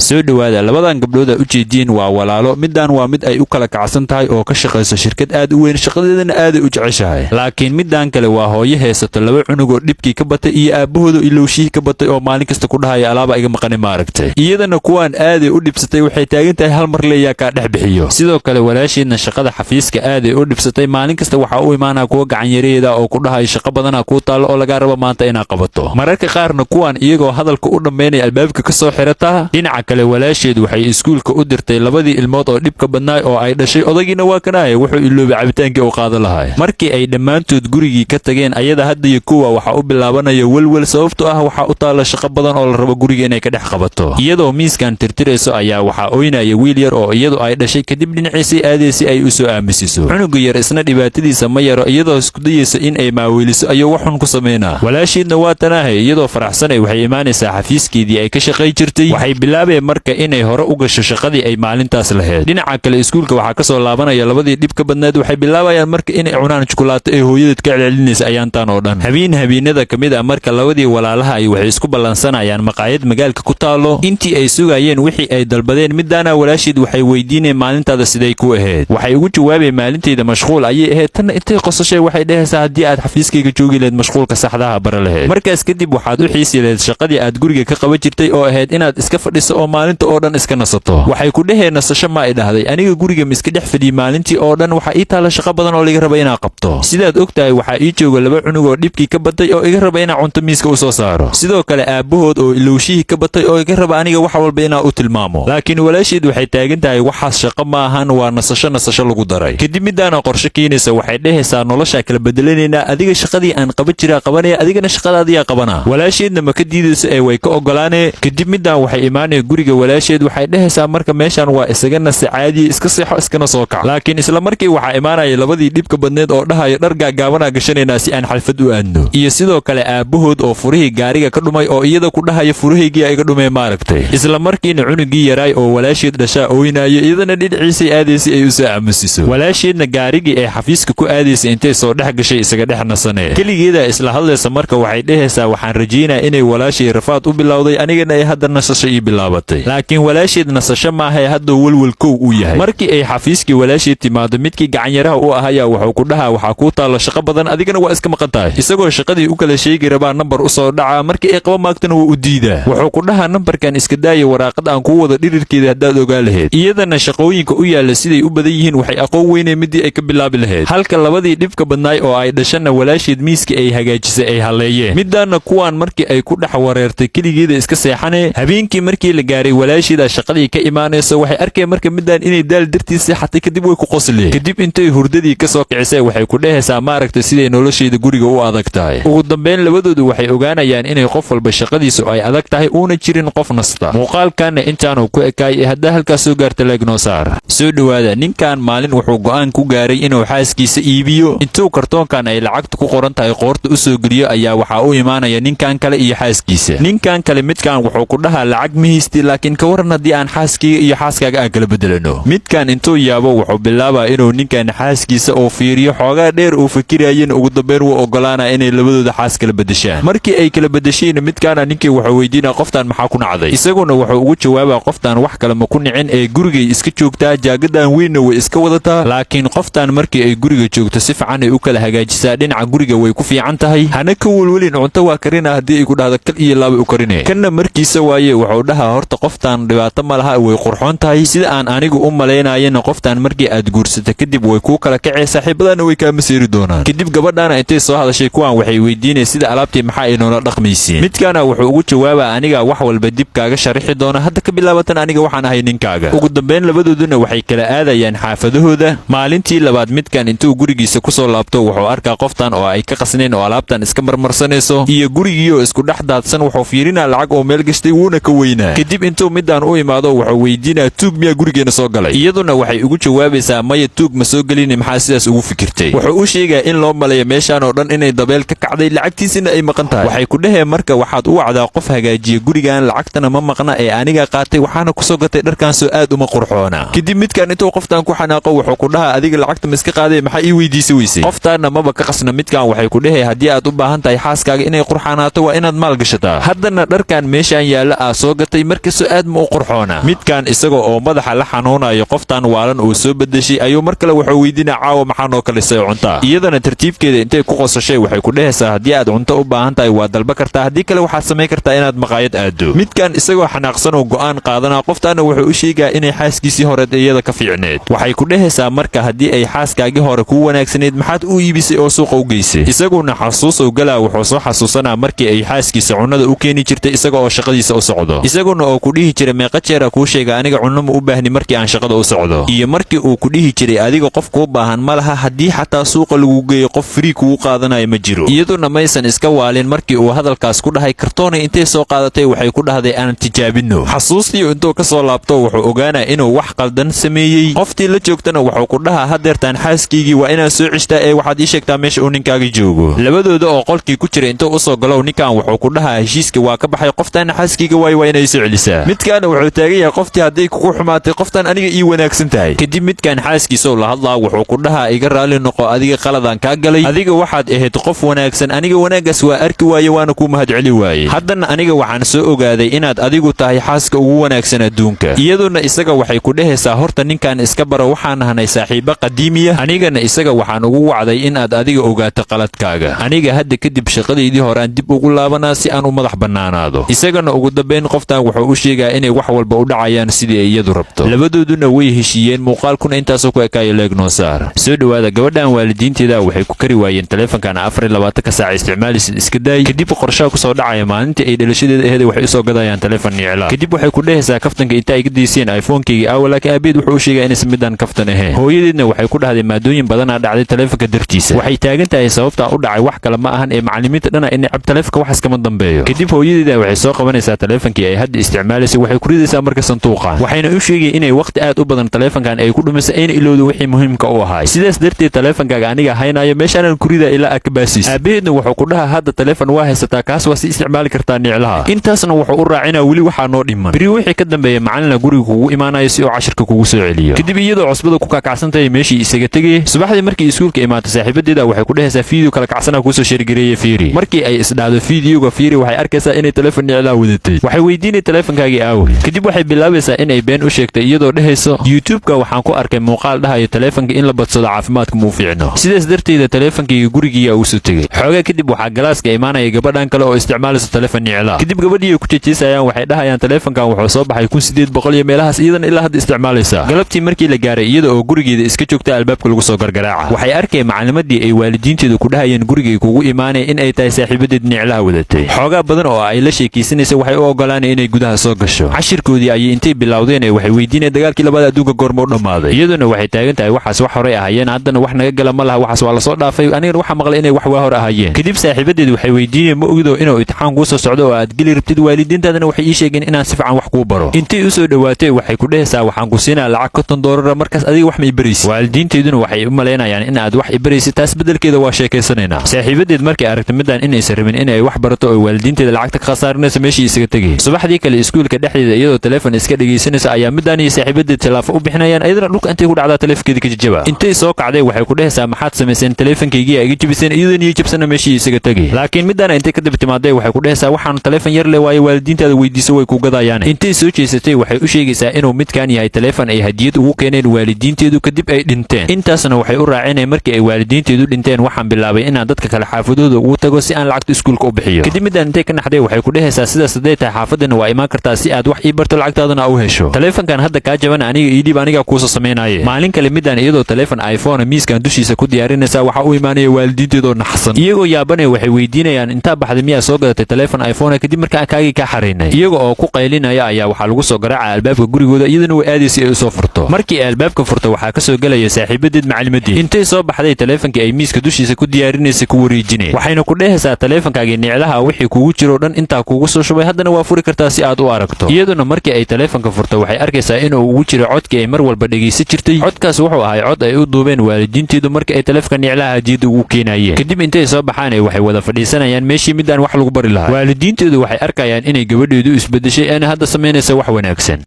soo dhawaada labadan gabdhood u jeediyeen waa walaalo midaan waa mid ay u kala kacsan tahay oo ka shaqeyso shirkad aad u weyn shaqadeedana aad u jeceshahay laakiin midaan kale waa hooyo haysato laba cunug oo dhibkii ka batay iyo aabahooda ilowshii ka batay oo maalin kasta ku dhahaya alaaba iga maqani maaragtay iyadana kuwaan aad u dhibsatay waxay taagan tahay hal mar leeyaa ka dhex bixiyo sidoo kale walaasheedna shaqada xafiiska aad u dhibsatay maalin kasta waxa uu imaanaa kuwa gacan yareeda oo ku dhahay shaqo badan ku taalo oo laga rabo maanta inaa qabato mararka qaarna kuwaan iyagoo hadalka u dhameynay albaabka ka soo xirata dhinaca kale walaasheed waxay iskuulka u dirtay labadii ilmood oo dhibka badnaay oo ay dhashay odagiina waa kanaaye wuxuu iloobay cabitaankii uu qaada lahaa markii ay dhammaantood gurigii ka tageen ayada hadda iyo kuwa waxa u bilaabanaya welwel sababtoo ah waxa u taala shaqo badan oo la rabo guriga inay ka dhex qabato iyadoo miiskan tirtirayso ayaa waxa oynaya wiil yar oo iyadu ay dhashay kadib dhinaciisii aadaysi ay u soo aamisiso cunuga yar isna dhibaatadiisa ma yaro iyadoo isku dayaysa in ay maaweliso ayuu wax xun ku sameynaa walaasheedna waa tanaahay iyadoo faraxsanay waxay imaanaysaa xafiiskeedii ay ka shaqay jirtay waxay bilaabeen marka inay hore u gasho shaqadii ay maalintaas lahayd dhinaca kale iskuulka waxaa ka soo laabanaya labadii dhib ka badnayd waxay bilaabayaan marka inay cunaan jukulaato ee hooyadeed ka celcelinaysa ayaantaan oo dhan habeenada ka mid ah marka labadii walaalaha ay waxay isku ballansanayaan maqaayad magaalka ku taalo intii ay sugayeen wixii ay dalbadeen midaana walaasheed waxay weydiineen maalintaada siday ku ahayd waxay ugu jawaabeen maalinteeda mashquul ayay ahayd tanna intay qosashay waxay dhehaysaa haddii aad xafiiskayga joogi lahayd mashquulka saxdaha bara lahayd markaas kadib waxaad u xiisi lahayd shaqadii aad guriga ka qaban jirtay oo ahayd inaad iska fadhiso oo maalinta oo dhan iska nasato waxay ku dheheen nasasho ma ay dhahday aniga guriga miska dhex fadhiyey maalintii oo dhan waxaa ii taala shaqo badan oo laga raba inaa qabto sidaad ogtahay waxaa ii jooga laba cunug oo dhibkii ka batay oo iga raba inaa cunto miiska u soo saaro sidoo kale aabahood oo ilowshihii ka batay oo iga raba aniga wax walba inaa u tilmaamo laakiin walaasheed waxay taagan tahay waxaas shaqo ma ahan waa nasasho lagu daray kadib midaana qorshe keenaysa waxay dhehaysaa noloshaa kala bedelanaynaa adiga shaqadii aan qaban jiraa qabanaya adigana shaqadaadiyaa qabana walaasheedna ma ka diidayso ee way ka ogolaanee kadib midaan waxay imaanaya guriga walaasheed waxay dhehaysaa marka meeshaan waa isaga nase caadiye iska seexo iskana soo kac laakiin isla markii waxaa imaanaya labadii dhibka badneed oo dhahaya dhar gaagaabanaa gashanaynaa si aan xalfad u aadno iyo sidoo kale aabahood oo furihii gaariga ka dhumay oo iyada ku dhahaya furahaygiia iga dhumee maaragtay isla markiina cunugii yaraay oo walaasheed dhashaa ooynaayo iyadana dhinaciisay aadaysay ay u soo aamusiso walaasheedna gaarigii ay xafiiska ku aadaysay intay soo dhex gashay isaga dhex nasanee keligeeda isla hadlaysa marka waxay dhehaysaa waxaan rajaynaa inay walaashay rafaad u bilowday anigana ay hadda nasasho ii bilaabatay laakiin walaasheed nasasho maahae hadduu welwel kow uu yahay markii ay xafiiskii walaasheed timaado midkii gacanyaraha u ahayaa wuxuu ku dhahaa waxaa kuu taalo shaqo badan adigana waa iska maqan tahay isagoo shaqadii u kala sheegi rabaa nambar u soo dhacaa markii ay qaba maagtana waa u diidaa wuxuu ku dhahaa nambarkan iska daaya waraaqad aan kuu wada dhirirkeeda haddaad ogaa lahayd iyadana shaqooyinka u yaalla siday u badan yihiin waxay aqoon weyneen midii ay ka bilaabi lahayd halka labadii dhibka badnaay oo ay dhashanna walaasheed miiskii ay hagaajisay ay halleeyeen midaana kuwaan markii ay ku dhex wareertay keligeeda iska seexanee habeenkii markii la gaaray walaasheeda shaqadii ka imaanayso waxay arkeen marka midaan inay daal dartiis seexatay kadib way ku qosleen kadib intay hurdadii ka soo kicisay waxay ku dhehaysaa maaragta siday nolosheeda guriga u adag tahay ugu dambeyn labadoodu waxay ogaanayaan inay qof walba shaqadiisu ay adag tahay uuna jirin qof nasta muuqaalkanna intaanu ku ekaay ee haddaa halkaas soo gaarta leegnoo saar soo dhawaada ninkan maalin wuxuu go'aan ku gaaray inuu xaaskiisa iibiyo intuu kartoonkan ay lacagta ku qoran tahay qoorta u soo geliyo ayaa waxaa u imaanaya ninkan kale iyo xaaskiisa ninkan kale midkan wuxuu ku dhahaa lacag ma haysti laakiin ka waran haddii aan xaaskayga iyo xaaskaaga aan kala bedelano midkan intuu yaabo wuxuu bilaabaa inuu ninkan xaaskiisa oo fiiriyo xoogaa dheer uu fikirayeen ugu dambeyn wuu ogolaanaa inay labadooda xaas kala bedeshaan markii ay kala bedesheen midkaana ninkii wuxuu weydiinaa qoftaan maxaa ku nacday isaguna wuxuu ugu jawaabaa qoftaan wax kale ma ku nicin ee gurigay iska joogtaa jaagadan weynna way iska wadataa laakiin qoftaan markii ay guriga joogto si fiican ay u kala hagaajisaa dhinaca guriga way ku fiican tahay hana ka welwelin cunto waa karina haddii ay ku dhahdo kal iyo laaba u karine kanna markiisa waaye wuxuu dhahaa horta qoftaan dhibaato ma laha way qurxoon tahay sida aan anigu u malaynayana qoftaan markii aad guursata kadib way kuu kala kacee saaxiibadana way kaama seeri doonaan kadib gabadhaana intay soo hadashay kuwaan waxay weydiinay sida alaabtii maxaa ay noola dhaqmaysiin midkaana wuxuu ugu jawaabaa aniga wax walba dib kaaga sharixi doona hadda ka bilaabatan aniga waxaan ahay ninkaaga ugu dambeyn labadooduna waxay kala aadayaan xaafadahooda maalintii labaad midkan intuu gurigiisa kusoo laabto wuxuu arkaa qoftan oo ay ka qasneen oo alaabtan iska marmarsanayso iyo gurigiioo isku dhex daadsan wuxuu fiirinaa lacag oo meel gashtay wuuna ka weynaa kadib intuu midaan u imaado wuxuu weydiinaa tuug miyaa gurigeena soo galay iyaduna waxay ugu jawaabaysaa maya tuug ma soo gelin maxaa sidaas ugu fikirtay wuxuu u sheegaa in loo maleeyo meeshaan oo dhan inay dabeel ka kacday lacagtiisina ay maqan tahay waxay ku dheheen marka waxaad u wacdaa qof hagaajiya gurigan lacagtana ma maqna ee aniga qaatay waxaana kusoo gatay dharkan soo aad uma qurxoona kadib midkan intuu qoftan ku xanaaqo wuxuu ku dhahaa adiga lacagta ma iska qaaday maxaa ii weydiisa weysay qoftaanna maba ka qasna midkan waxay ku dhehey haddii aad u baahan tahay xaaskaaga inay qurxaanaato waa inaad maal gashataa haddana dharkan meeshaan yaalla aa soo gatay marka fiiriso aad ma u qurxoona. midkan isaga oo madaxa la xanuunayo qoftan waalan uu soo bedeshay ayuu mar kale wuxuu weydiinaa caawa maxaa noo kalisay cunta. iyadana tartiibkeeda intay ku qosashay waxay ku dhehaysaa haddii aad cunto u baahan tahay waa dalba kartaa, haddii kale waxaad samayn kartaa inaad maqaayad aado. midkan isagoo xanaaqsan oo go'aan qaadanaa qoftaana wuxuu u sheegaa inay xaaskiisii horeed iyada ka fiicneed. waxay ku dhehaysaa marka haddii ay xaaskaagii hore kuu wanaagsanayd maxaad u iibisay oo suuqa u geysay. isaguna xasuusow galaa wuxuu soo xasuusanaa markii ay xaaskiisa cunnada u keeni jirtay isaga oo shaqadiisa u socdo. isaguna oo ku dhihi jiray meeqa jeera kuu sheega aniga cunno ma u baahni markii aan shaqada u socdo. iyo markii uu ku dhihi jiray adiga qof kuu baahan ma laha, haddii xataa suuqa lagu geeyo qof frii kugu qaadanaya ma jiro. iyaduna maysan iska waalin markii uu hadalkaas ku dhahay kartoonay intay soo qaadatay waxay ku dhahday aan tijaabino. xasuustii intuu ka soo laabto wuxuu ogaanaa inuu wax qaldan sameeyey. qoftii la joogtana wuxuu ku dhahaa hadeertaan xaaskiygii waa inaan soo cishtaa ee waxaad ii sheegtaa meesha uu ninkaaga joogo. labadooda oo qolkii ku jira intuu u soo galow ninkan wuxuu ku dhahaa heshiiska waa ka baxay, qoftaana xaaskiyga waayo waa inay soo celisaa. midkaana wuxuu taagan yahay qoftii hadday kugu xumaatay qoftaan aniga ii wanaagsan tahay. kadib midkan xaaskiisoo la hadlaa wuxuu ku dhahaa iga raalli noqo, adiga qaladaan kaa galay, adiga waxaad ahayd qof wanaagsan, aniga wanaaggaas waa arki waaye waana kuu mahadceli waaye. haddana aniga waxaan soo ogaaday inaad adigu tahay xaaska ugu wanaagsan adduunka. iyaduna isaga waxay ku dhehaysaa horta ninkan iska baro, waxaan nahnay saaxiibo qadiimiya, anigana isaga waxaan ugu wacday inaad adiga ogaato qaladkaaga. aniga hadda kadib shaqadaydii horaan dib ugu laabanaa si aan u madax bannaanaado. isagana ugu dambayn qoftan wuxuu u sheegaa inay wax walba u dhacayaan sidii ay iyadu rabto. labadooduna way heshiiyeen. muuqaalkuna intaasoo ku ekaayo leegnoo saar. soo dhowaada. gabadhan waalidiinteeda waxay ku kari waayeen taleefankan 24 saac isticmaalisid iska daay. kadib qorshaha ku soo dhacaya maalintii ay dhalashadeeda ahayd waxay u soo gadayaan taleefan nicla. kadib waxay ku dhehaysaa kaftanka inta ay ka deyseen iPhone-keygii aawa, laakiin aabeed wuxuu u sheegaa inaysan midaan kaftan ahayn. hooyadeedna waxay ku dhahday maadooyin badanaa dhacday taleefanka dartiisa. waxay taagan tahay sababtaa u dhacay wax kale ma ahan ee macallimiinta dhana inay cab taleefanka waxaas kama dambeeyo. kadib hooyadeeda waxay soo qabanaysaa taleefankii ay hadda isticmaalaysay, waxay ku ridaysaa marka sanduuqan, waxayna u sheegay inay waqti aad u badan taleefankan ay ku dhumisay ayna ilowdo wixii muhiimka u ahaay. sidaas darteed taleefankaaga aniga haynayo meeshaanan ku ridaa ilaa aad ka baasiis. aabaheedna wuxuu ku dhahaa hadda taleefan waa haysataa, kaas waa si isticmaali kartaa niclaha. intaasna wuxuu u raacinaa weli waxaa noo dhiman. beri wixii ka dambeeya macallina guriga kugu imaanayo si uu cashirka kugu soo celiyo. kadib iyadoo cusbada ku kakacsantahay meeshii isaga tegay. subaxdii markii iskuulka imaatay saaxiibadeeda waxay ku dhehaysaa fiideo kala kacsana kuusoo sheergareeyay fiiri. markii ay isdhaahdo fiideoga fiiri waxay arkaysaa inay taleefan niclaha wadatay. waxay weydiinay taleefankaagii aawi. kadib waxay bilaabaysaa inay been u sheegtay iyadoo dhehayso youtube-ka waxaan ku arkay muuqaal dhahayo taleefanka in la badsado caafimaadka muu fiicno, sidaas darteeda taleefankayga gurigiiyaa uu soo tegey. xoogaa kadib waxaa galaaska imaanaya gabadhan kale oo isticmaalaysa taleefan nicla. kadib gabadhii ay ku jejeesayaan waxay dhahayaan taleefankan wuxuu soo baxay 1800 iyo meelahaas iyadana ilaa hadda isticmaalaysa. galabtii markii la gaaray iyada oo gurigeeda iska joogta albaabka lagu soo gargaraaca. waxay arkay macallimadii ay waalidiinteedu ku dhahayeen gurigay kugu imaanaya in ay tahay saaxiibadeed niclaha wadatay. xoogaa badan oo ay la sheekaysanaysa waxay u ogolaanay inay gudaha soo gasho. cashirkoodii ayay intay bilowdeen waxay weydiinayeen dagaalkii labaad adduunka goorma u dhammaaday. iyaduna waxay taagan tahay waxaas wax horey ahaayeen, haddana wax naga gala ma laha, waxaas waa la soo dhaafay, anigana waxaa maqlay inay wax waa hor ahaayeen. kadib saaxiibadeed waxay weydiinayeen ma ogdo inuu imtixaan kuu soo socdo oo aad geli rabtid, waalidiintaadana waxay ii sheegeen inaan si fiican wax kuu baro. intay u soo dhowaatay waxay ku dhehaysaa waxaan ku siinaa lacag $50, markaas adiga wax ma ibaraysid. waalidiinteeduna waxay u malaynayaan in aad wax ibaraysid, taas beddelkeeda waa sheekaysanaynaa. saaxiibadeed markay aragtay midaan inaysan rabin inay wax barato oo waalidiinteeda lacagta ka khasaarinaysa meeshii isaga tegay. subaxdii kale iskuulka dhexdeeda iyadoo taleefan iska dhegaysanaysa ayaa midaan iyo saaxiibadeed tilaafo u bixinayaan, ayadana dhulka intay ku dhacdaa taleefankeeda ka jajaba. intay soo kacday waxay ku dhehaysaa maxaad samayseen taleefankaygiiyaa iga jabiseen, iyadan iyo jabsana meeshii isaga tegay. laakiin midaan intay ka dib timaaday waxay ku dhehaysaa waxaan taleefan yar le waaye waalidiintaada weydiiso way ku gadayaan. intay soo jeesatay waxay u sheegaysaa inuu midkaan yahay taleefan ay hadiyad ugu keeneen waalidiinteedu kadib ay dhinteen. intaasna waxay u raacineen markii ay waalidiinteedu dhinteen waxaan bilaabay inaan dadka kale xaafadooda ugu tago si aan lacagta iskuulka u bixiyo. kadib midaan intay ka naxday waxay ku dhehaysaa sidaas hadday tahay xaafadana waa imaan kartaa si aad wax ii barto lacagtaadana u hesho. taleefankan hadda kaa jaban aniga ii dhiib, anigaa kuusoo samaynaye. maalin kale midaan iyadoo taleefan iPhone miiskan dushiisa ku diyaarinaysa waxa u imaanaya waalidiinteedoo naxsan. iyagoo yaabanay waxay weydiinayaan intaa baxday miyaa soo gadatay taleefan iPhone kadib markaa kaagii ka xariinay. iyaga oo ku qaylinaya ayaa waxaa lagu soo garaacay albaabka gurigooda, iyadana way aadaysay ay u soo furto. markii ay albaabka furto waxaa ka soo galaya saaxiibadeed macallimadii. intay soo baxday taleefankii ay miiska dushiisa ku diyaarinaysay ku wareejinay. waxayna ku dhehaysaa taleefankaagii niclaha wixii kugu jiro dhan intaa kugu soo shubay, haddana waa furi kartaa si aad u aragto. iyaduna markii ay taleefanka furto waxay arkaysaa inuu ugu jiro codkii ay mar walba dhegaysan jirtay. codkaas wuxuu ahay cod ay u duubeen waalidiinteedu markii ay taleefanka niclaha hadiyada ugu keenayeen. kadib intay soo baxaan waxay wada fadhiisanayaan meeshii midaan wax lagu bari lahaa. waalidiinteedu waxay arkayaan inay gabadheedu isbedeshay ana hadda samaynaysa wax wanaagsan.